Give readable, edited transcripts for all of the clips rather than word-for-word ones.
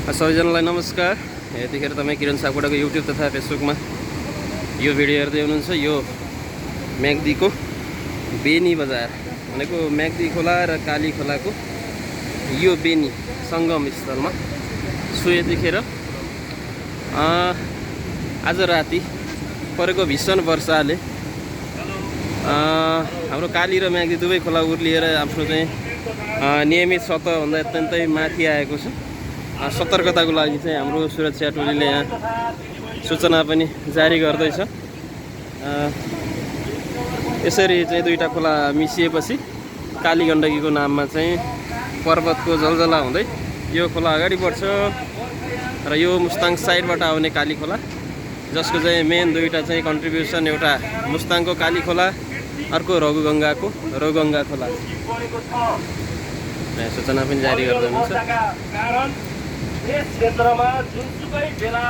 सबैजनालाई नमस्कार। यतिखेर तपाईँ किरण सापकोटाको युट्युब तथा फेसबुकमा यो भिडियो हेर्दै हुनुहुन्छ। यो म्याग्दीको बेनी बजार भनेको म्याग्दी खोला र काली खोलाको यो बेनी सङ्गम स्थलमा छु। यतिखेर आज राति परेको भीषण वर्षाले हाम्रो काली र म्याग्दी दुवै खोला उर्लिएर आफ्नो चाहिँ नियमित सतहभन्दा अत्यन्तै माथि आएको छ। सतर्कताको लागि चाहिँ हाम्रो सुरक्षा टोलीले यहाँ सूचना पनि जारी गर्दैछ। यसरी चाहिँ दुईटा खोला मिसिएपछि काली गण्डकीको नाममा चाहिँ पर्वतको जलजला हुँदै यो खोला अगाडि बढ्छ र यो मुस्ताङ साइडबाट आउने काली खोला, जसको चाहिँ मेन दुईटा चाहिँ कन्ट्रिब्युसन, एउटा मुस्ताङको काली खोला, अर्को रघुगङ्गाको रौगङ्गा खोला। सूचना पनि जारी गर्दै हुनुहुन्छ। यस क्षेत्रमा जुनसुकै बेला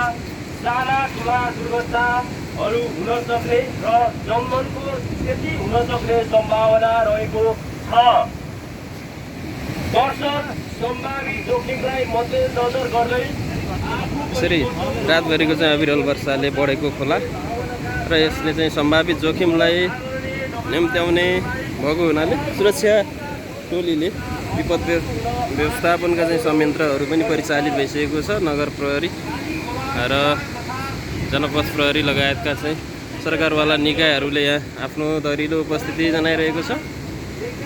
साना ठुला दुर्घटनाहरू हुन सक्ने र जनमनको क्षति हुन सक्ने सम्भावना रहेको छ। वर्ष सम्भावित जोखिमलाई मध्यनजर गर्दै यसरी रातभरिको चाहिँ अविरल वर्षाले बढेको खोला र यसले चाहिँ सम्भावित जोखिमलाई निम्त्याउने भएको हुनाले सुरक्षा टोलीले विपद व्यवस्थापनका चाहिँ संयन्त्रहरू पनि परिचालित भइसकेको छ। नगर प्रहरी र जनपथ प्रहरी लगायतका चाहिँ सरकारवाला निकायहरूले यहाँ आफ्नो दरिलो उपस्थिति जनाइरहेको छ।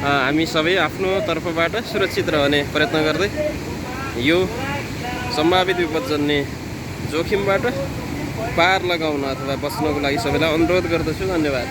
हामी सबै आफ्नो तर्फबाट सुरक्षित रहने प्रयत्न गर्दै यो सम्भावित विपदजन्य जोखिमबाट पार लगाउन अथवा बच्नको लागि सबैलाई अनुरोध गर्दछु। धन्यवाद।